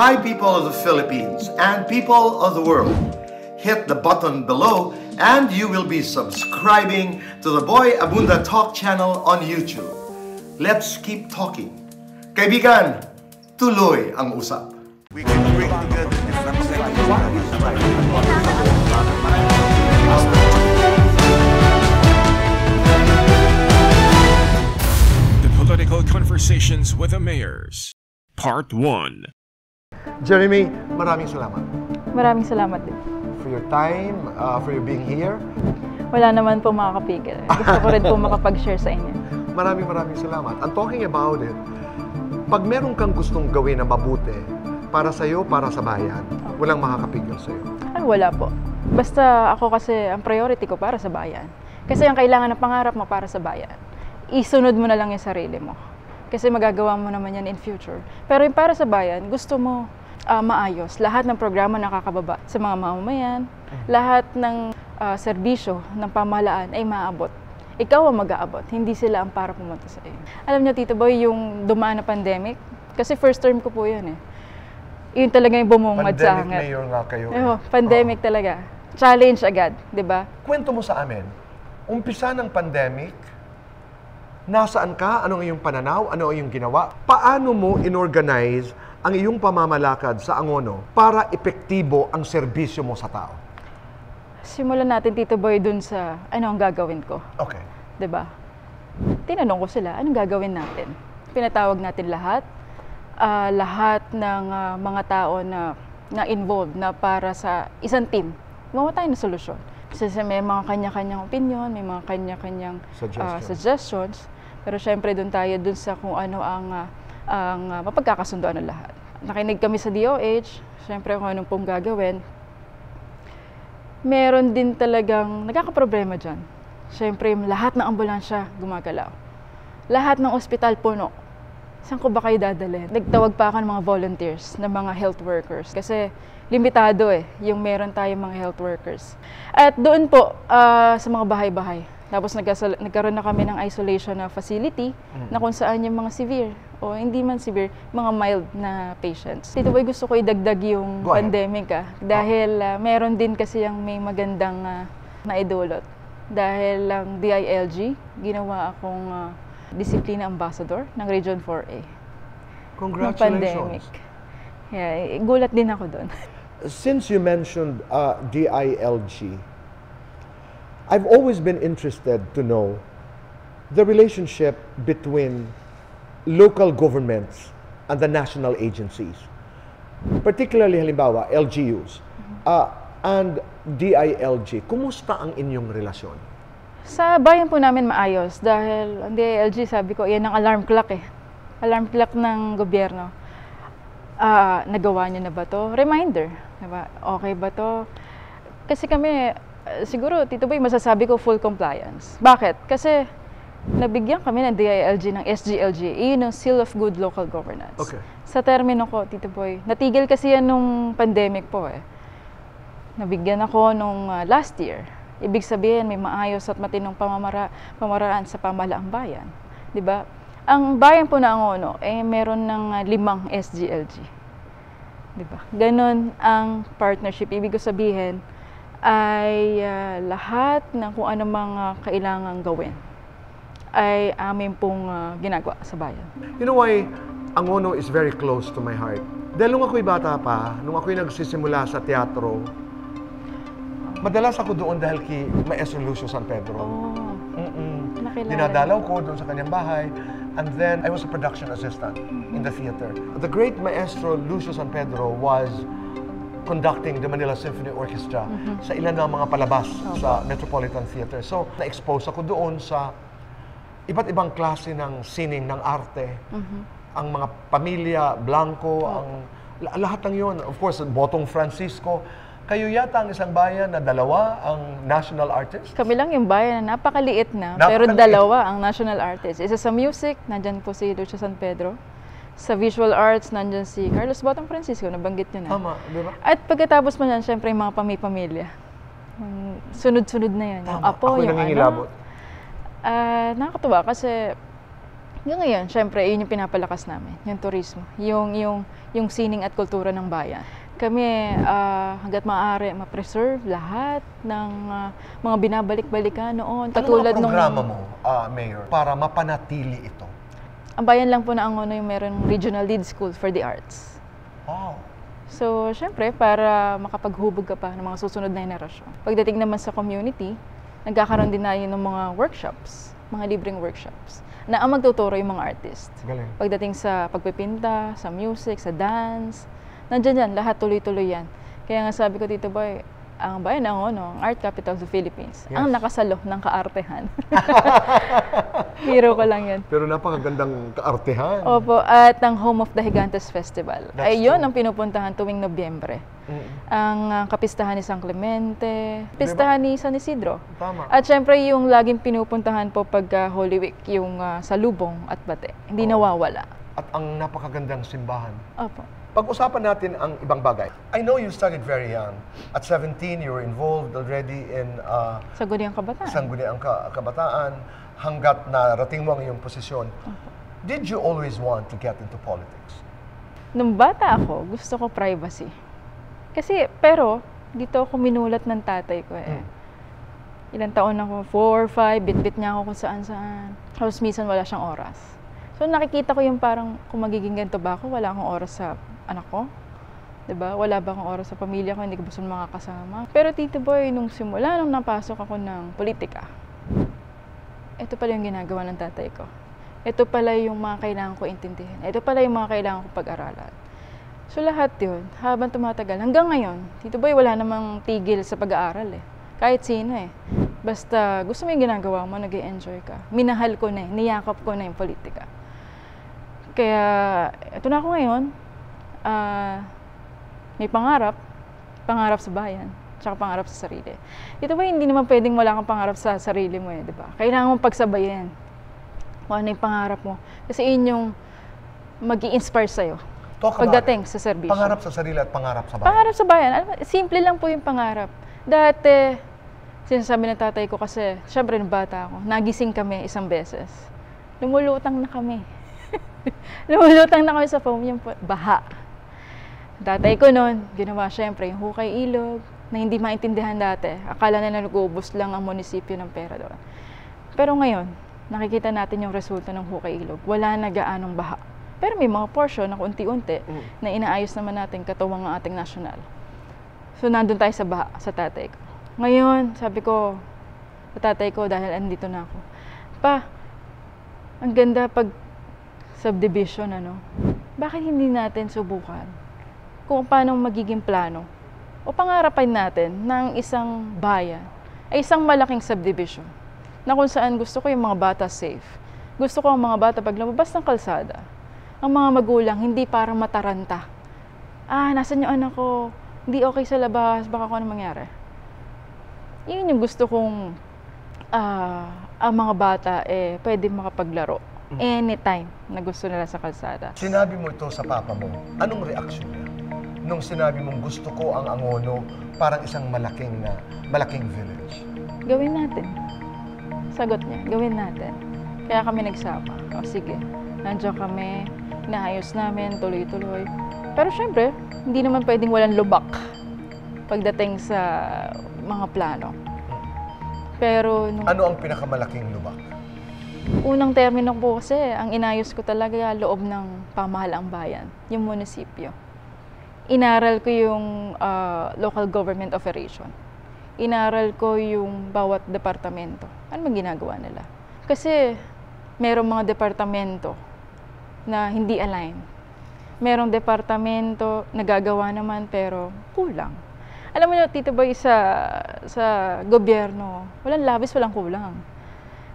Hi people of the Philippines and people of the world. Hit the button below and you will be subscribing to the Boy Abunda Talk channel on YouTube. Let's keep talking. Kaibigan, tuloy ang usap. We can bring together different sectors. The Political Conversations with the Mayors, Part 1. Jeremy, maraming salamat. Maraming salamat din. For your time, for you being here. Wala naman po makakapigil. Gusto ko rin po makapag-share sa inyo. Maraming salamat. And talking about it, pag meron kang gustong gawin na mabuti para sa'yo, para sa bayan, walang makakapigil sa'yo. Ay, wala po. Basta ako kasi, ang priority ko para sa bayan. Kasi ang kailangan ng pangarap mo para sa bayan, isunod mo na lang yung sarili mo. Kasi magagawa mo naman yan in future. Pero yung para sa bayan, gusto mo maayos. Lahat ng programa nakakababa sa mga mamamayan, lahat ng serbisyo ng pamahalaan ay maabot. Ikaw ang mag-aabot, hindi sila ang para pumunta sa iyo. Alam niyo, Tito Boy, yung dumaan na pandemic, kasi first term ko po yan eh. Yun talaga yung bumungad sa akin. Pandemic mayor nga kayo. Pandemic talaga. Challenge agad, di ba? Kwento mo sa amin, umpisa ng pandemic, nasaan ka? Ano ang iyong pananaw? Ano ang iyong ginawa? Paano mo inorganize ang iyong pamamalakad sa Angono para epektibo ang serbisyo mo sa tao? Simulan natin, Tito Boy, dun sa ano ang gagawin ko. Okay. Diba? Tinanong ko sila, anong gagawin natin? Pinatawag natin lahat. Lahat ng mga tao na involved na para sa isang team. Gumawa tayo ng solusyon. Kasi may mga kanya-kanyang opinion, may mga kanya-kanyang suggestions. Pero syempre dun tayo dun sa kung ano ang mapagkakasundoan ng lahat. Nakinig kami sa DOH, syempre kung anong pong gagawin. Meron din talagang nagkakaproblema dyan. Syempre lahat ng ambulansya gumagalaw. Lahat ng ospital puno. Saan ko ba kayo dadalhin? Nagtawag pa ako ng mga volunteers, ng mga health workers. Kasi limitado yung meron tayong mga health workers. At doon po, sa mga bahay-bahay. Tapos nagkaroon na kami ng isolation na facility na kung saan yung mga severe o hindi man severe, mga mild na patients. Tito Boy, gusto ko idagdag yung pandemic dahil meron din kasi yung may magandang naidulot. Dahil lang DILG, ginawa akong Discipline Ambassador ng Region 4A. Congratulations! Pandemic. Yeah, gulat din ako doon. Since you mentioned DILG, I've always been interested to know the relationship between local governments and the national agencies, particularly halimbawa LGUs and DILG. Kumusta ang inyong relasyon? Sa bayan po namin maayos dahil ang DILG, sabi ko, yan ang alarm clock Alarm clock ng gobyerno. Nagawa niyo na ba to? Reminder. Diba? Okay ba to? Kasi kami, siguro, Tito Boy, masasabi ko full compliance. Bakit? Kasi nabigyan kami ng DILG ng SGLG. Iyon ang Seal of Good Local Governance. Okay. Sa termino ko, Tito Boy, natigil kasi yan nung pandemic po Nabigyan ako nung last year. Ibig sabihin, may maayos at matinong pamaraan sa pamahalaang bayan. Diba? Ang bayan po na Angono, meron ng 5 SGLG. Diba? Ganon ang partnership. Ibig sabihin, ay lahat ng kung ano mga kailangang gawin ay amin pong ginagawa sa bayan. You know why Angono is very close to my heart? Dahil nung ako'y bata pa, nung ako'y nagsisimula sa teatro, madalas ako doon dahil kay Maestro Lucio San Pedro. Dinadalaw ko doon sa kanyang bahay. And then, I was a production assistant in the theater. The great Maestro Lucio San Pedro was conducting the Manila Symphony Orchestra sa ilan ng mga palabas sa Metropolitan Theater. So, na-expose ako doon sa iba't ibang klase ng sining, ng arte. Ang mga pamilya, Blanco, ang lahat ng yun. Of course, Botong Francisco. Kayo yata ang isang bayan na dalawa ang national artist? Kami lang yung bayan na napakaliit na, pero Napakaliit. dalawa ang national artist. Isa sa music, nandyan po si Lucia San Pedro. Sa visual arts, nandyan si Carlos Botong Francisco, nabanggit nyo na. Tama, di ba? At pagkatapos mo yan, syempre yung mga pamilya. Sunod-sunod na yan. Yung Tama. apo, Ako'y yung nangingilabot. nakakatuwa kasi yung ngayon, syempre, yun yung pinapalakas namin, yung turismo, yung sining at kultura ng bayan. Kami, hanggat maaari, ma-preserve lahat ng mga binabalik-balikan noon. Ano mga programa mo, Mayor, para mapanatili ito? Ang bayan lang po na Angono yung meron regional lead school for the arts. Wow. So, syempre, para makapaghubog ka pa ng mga susunod na henerasyon. Pagdating naman sa community, nagkakaroon din na yun ng mga workshops, mga libreng workshops, na ang magtuturo yung mga artist. Galing. Pagdating sa pagpipinta, sa music, sa dance, nandiyan yan, lahat tuloy-tuloy yan. Kaya nga sabi ko, Tito Boy, ang bayan ng Angono, ang art capital of the Philippines, Yes. ang nakasalo ng kaartehan. Hero ko lang yan. Pero napakagandang kaartehan. Opo, at ang Home of the Gigantes Festival. That's Ay, yun true. ang pinupuntahan tuwing Nobyembre. Mm. Ang kapistahan ni San Clemente, pistahan ni San Isidro. Tama. At syempre yung laging pinupuntahan po pag Holy Week, yung Salubong at Bate. Hindi nawawala. At ang napakagandang simbahan. Opo. Pag-usapan natin ang ibang bagay. I know you started very young. At 17, you were involved already in Sa Guniang Kabataan. Sangguniang Kabataan hanggat narating mo ang iyong posisyon. Did you always want to get into politics? Nung bata ako, gusto ko privacy. Pero, dito ako minulat ng tatay ko eh. Ilang taon ako, 4 or 5, bit-bit niya ako kung saan-saan. Tapos minsan wala siyang oras. So nakikita ko yung parang kung magiging ganito ba ako, wala akong oras sa anak ko. 'Di ba? Wala ba akong oras sa pamilya ko, hindi ko gusto makakasama. Pero Tito Boy, nung napasok ako ng politika, ito pala yung ginagawa ng tatay ko. Ito pala yung mga kailangan ko intindihin. Ito pala yung mga kailangan ko pag-aralan. So lahat yun, habang tumatagal, hanggang ngayon, Tito Boy, wala namang tigil sa pag-aaral eh. Kahit sino eh. Basta gusto mo yung ginagawa mo, nag-i-enjoy ka. Minahal ko na eh, niyakap ko na yung politika. Kaya, ito na ako ngayon, may pangarap sa bayan, tsaka pangarap sa sarili. Ito ba, hindi naman pwedeng wala kang pangarap sa sarili mo eh, di ba? Kailangan mong pagsabayin kung ano yung pangarap mo. Kasi yun yung mag-i-inspire sa'yo Talk about pagdating it. sa serbisyo. Pangarap sa sarili at pangarap sa bayan. Pangarap sa bayan, simple lang po yung pangarap. Dati, sinasabi ng tatay ko kasi, syempre nung bata ako, nagising kami isang beses. Lumulutang na kami. Lumulutang na kami sa foam, yung baha. Tatay ko noon, ginawa syempre yung hukay ilog, na hindi maintindihan dati. Akala nila nag-uubos lang ang munisipyo ng pera doon. Pero ngayon, nakikita natin yung resulta ng hukay ilog. Wala na gaanong baha. Pero may mga portion na unti-unti na inaayos naman natin katuwang ang ating nasyonal. So, nandun tayo sa baha, sa tatay ko. Ngayon, sabi ko, sa tatay ko, dahil andito na ako, Pa, ang ganda pag subdivision, ano? Bakit hindi natin subukan kung paano magiging plano o pangarapan natin ng isang bayan ay isang malaking subdivision na kung saan gusto ko yung mga bata safe. Gusto ko ang mga bata pag lumabas ng kalsada, ang mga magulang hindi parang mataranta. Nasan yung anak ko? Hindi okay sa labas, baka kung ano mangyari. Yun yung gusto kong ang mga bata pwede makapaglaro anytime na gusto nila sa kalsada. Sinabi mo ito sa papa mo, anong reaksyon niya? Nung sinabi mong gusto ko ang Angono parang isang malaking village. Gawin natin. Sagot niya, gawin natin. Kaya kami nagsama. O sige, nandiyan kami, inaayos namin, tuloy-tuloy. Pero syempre, hindi naman pwedeng walang lubak pagdating sa mga plano. Pero nung Ano ang pinakamalaking lubak? unang termino po kasi, ang inayos ko talaga loob ng pamahalaang bayan, yung munisipyo. Inaral ko yung local government operation. Inaral ko yung bawat departamento. Ano bang ginagawa nila? Kasi merong mga departamento na hindi align. Merong departamento nagagawa naman pero kulang. Alam mo, Tito Boy, sa gobyerno, walang labis, walang kulang.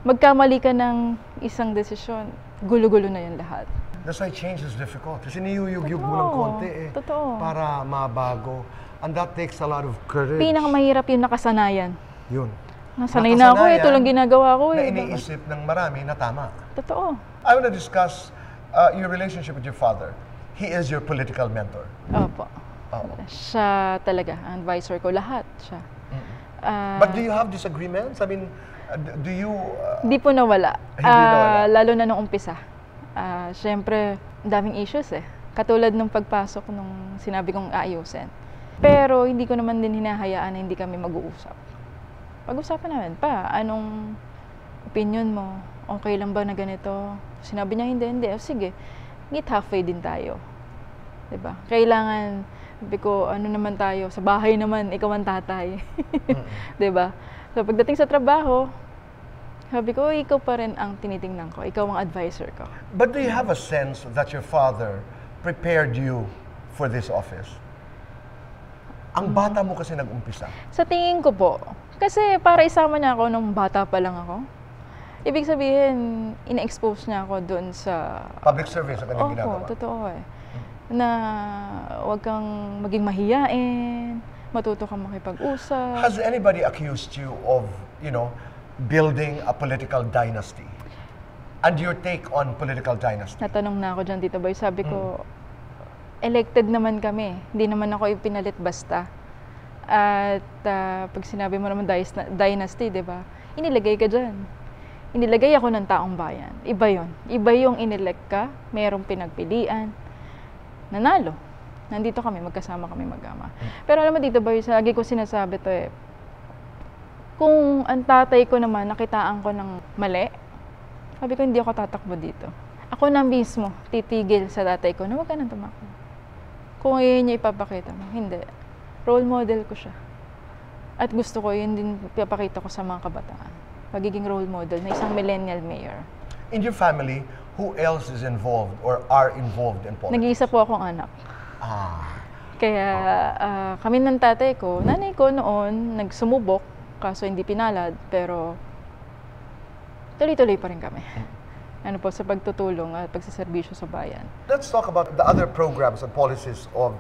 Magkamali ka ng isang desisyon, gulo-gulo na yan lahat. That's why change is difficult. Kasi niyuyug-yug mo ng konti Totoo. para mabago And that takes a lot of courage. Pinakamahirap yung nakasanayan. Yun. Nasanay na ako, ito lang ginagawa ko Na eh. iniisip ng marami na tama. Totoo. I want to discuss your relationship with your father. He is your political mentor. Opo. Oo. Siya talaga, ang advisor ko, lahat siya. But do you have disagreements? I mean, do you... Di po nawala. Hindi nawala. Lalo na nung umpisa. Siyempre, daming issues eh. Katulad nung pagpasok nung sinabi kong aayusin. Pero hindi ko naman din hinahayaan na hindi kami mag-uusap. Pag-usapan namin pa, anong opinion mo? Okay lang ba na ganito? Sinabi niya, hindi. O sige, meet halfway din tayo. Diba? Kailangan, sabi ko, ano naman tayo, sa bahay naman, ikaw ang tatay. Diba? So, pagdating sa trabaho, sabi ko, ikaw pa rin ang tinitingnan ko. Ikaw ang advisor ko. But do you have a sense that your father prepared you for this office? Ang bata mo kasi nag-umpisa. Sa tingin ko po, kasi para isama niya ako nung bata pa lang ako. Ibig sabihin, ina-expose niya ako doon sa... Public service ang kanyang ginagawa. Totoo eh. Na huwag kang maging mahiyain, matuto kang makipag-usap. Has anybody accused you of, building a political dynasty? And your take on political dynasty? Natanong na ako dyan, Tito Boy. Sabi ko, elected naman kami. Hindi naman ako ipinalit basta. At pag sinabi mo naman dynasty, di ba? Inilagay ka dyan. Inilagay ako ng taong bayan. Iba yon. Iba yung inelect ka, mayroong pinagpilian, nanalo. Nandito kami, magkasama kami mag-ama. Pero alam mo dito ba, lagi ko sinasabi to eh, kung ang tatay ko naman, nakitaan ko ng mali, sabi ko, hindi ako tatakbo dito. Ako na mismo, titigil sa tatay ko na huwag ka nang tumakbo. Kung yun niya ipapakita mo, hindi. Role model ko siya. At gusto ko, yun din ipapakita ko sa mga kabataan. Pagiging role model na isang millennial mayor. In your family, who else is involved or are involved in politics? Nag-iisa po akong anak. Kaya kami ng tatay ko, nanay ko noon, nagsumubok, kaso hindi pinalad, pero tuloy-tuloy pa rin kami. Ano po, sa pagtutulong at pagsiservisyo sa bayan. Let's talk about the other programs and policies of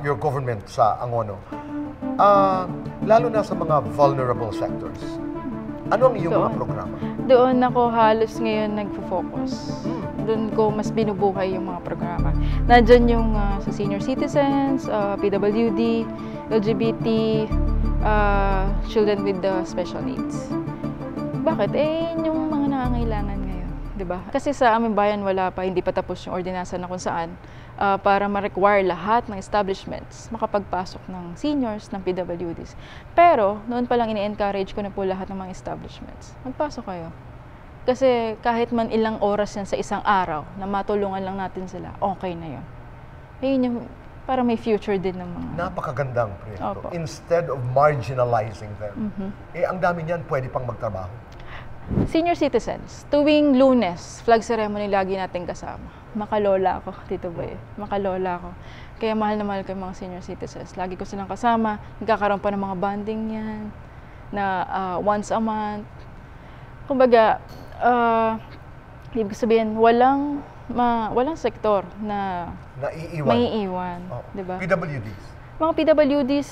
your government sa Angono. Lalo na sa mga vulnerable sectors. Ano ang iyong mga programa? Doon ako halos ngayon nagfo-focus. Doon ko mas binubuhay yung mga programa. Nandyan yung sa senior citizens, PWD, LGBT, children with special needs. Bakit? Yung mga nangangailangan ngayon, di ba? Kasi sa aming bayan wala pa, hindi pa tapos yung ordinansa na kung saan para ma-require lahat ng establishments makapagpasok ng seniors, ng PWDs. Pero noon pa lang ini-encourage ko na po lahat ng mga establishments. Magpasok kayo. Kasi kahit man ilang oras yan sa isang araw na matulungan lang natin sila, okay na yun. Ayun yung para may future din ng mga... Napakagandang proyekto. Opo. Instead of marginalizing them, ang dami niyan pwede pang magtrabaho. Senior citizens, tuwing Lunes, flag ceremony lagi natin kasama. Makalola ako, Tito Boy. Makalola ako. Kaya mahal na mahal ko yung mga senior citizens. Lagi ko silang kasama. Nagkakaroon pa ng mga bonding yan na once a month. Kumbaga, ibig sabihin, walang sektor na maiiwan. Diba? PWDs. Mga PWDs,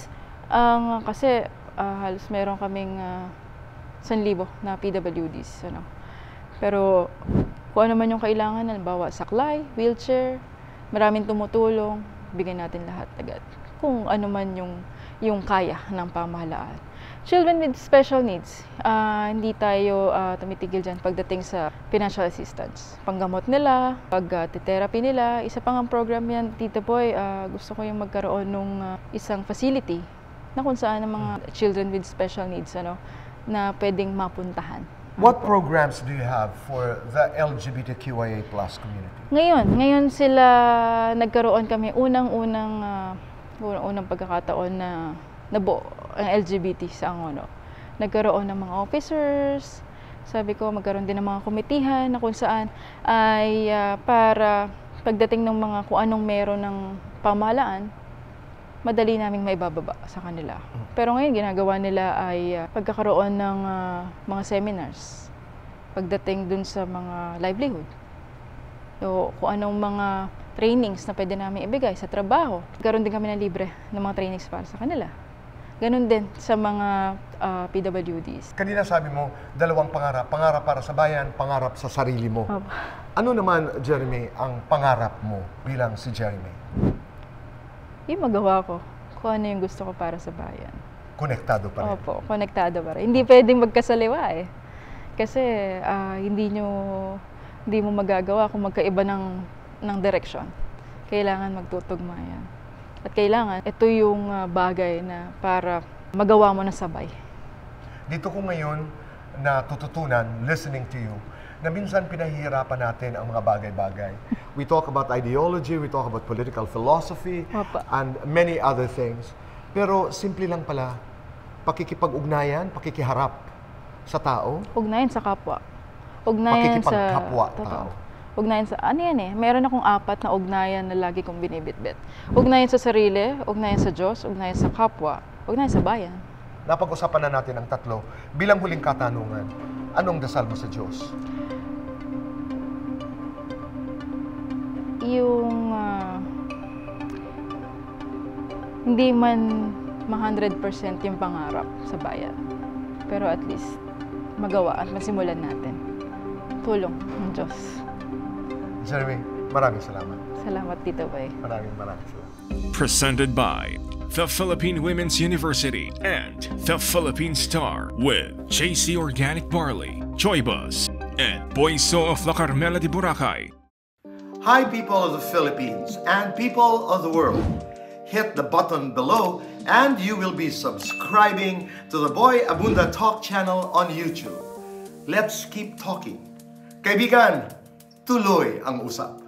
kasi halos meron kaming 1,000 na PWDs. Ano. Pero kung ano man yung kailangan, halimbawa saklay, wheelchair, maraming tumutulong, bigyan natin lahat agad. Kung ano man yung kaya ng pamahalaan. Children with special needs, hindi tayo tumitigil dyan pagdating sa financial assistance. Panggamot nila, pag-therapy nila, isa pang ang program yan, Tito Boy, gusto ko yung magkaroon ng isang facility na kung saan ang mga children with special needs, na pwedeng mapuntahan. What programs do you have for the LGBTQIA+ community? Ngayon sila nagkaroon kami unang pagkakataon na nabuo ang LGBT sa Angono. Nagkaroon ng mga officers, sabi ko magkaroon din ng mga komitihan na kung saan ay para pagdating ng mga kung anong meron ng pamahalaan, madali naming maibababa sa kanila. Pero ngayon, ginagawa nila ay pagkakaroon ng mga seminars pagdating dun sa mga livelihood. So, kung anong mga trainings na pwede namin ibigay sa trabaho. Karoon din kami ng libre ng mga trainings para sa kanila. Ganon din sa mga PWDs. Kanina sabi mo, dalawang pangarap. Pangarap para sa bayan, pangarap sa sarili mo. Opo. Ano naman, Jeremy, ang pangarap mo bilang si Jeremy? Yung magawa ko kung ano yung gusto ko para sa bayan. Konektado pa rin. Opo, konektado pa rin. Hindi pwedeng magkasaliwa eh. Kasi hindi mo magagawa kung magkaiba ng direksyon. Kailangan magtutugma yan. At kailangan, ito yung bagay na para magawa mo na sabay. Dito ko ngayon natututunan, listening to you, na minsan pinahihirapan natin ang mga bagay-bagay. We talk about ideology, we talk about political philosophy, Opo. and many other things. Pero simple lang pala, pakikipag-ugnayan, pakikiharap sa tao, Ugnayan sa kapwa. Ugnayan sa... pakikipagkapwa Totoo. tao. Ugnayan sa... Ano yan eh? Meron akong 4 na ugnayan na lagi kong binibitbit. Ugnayan sa sarili, ugnayan sa Diyos, ugnayan sa kapwa, ugnayan sa bayan. Napag-usapan na natin ang tatlo. Bilang huling katanungan, anong dasal mo sa Diyos? Yung... hindi man 100% yung pangarap sa bayan. Pero at least, magawa at masimulan natin. Tulong ng Diyos. Jeremy, maraming salamat. Salamat, Tito Boy. Maraming salamat. Presented by the Philippine Women's University and the Philippine Star with JC Organic Barley, Joybus, and Boyso of La Carmela de Boracay. Hi, people of the Philippines and people of the world. Hit the button below and you will be subscribing to the Boy Abunda Talk channel on YouTube. Let's keep talking. Kaibigan, tuloy ang usap.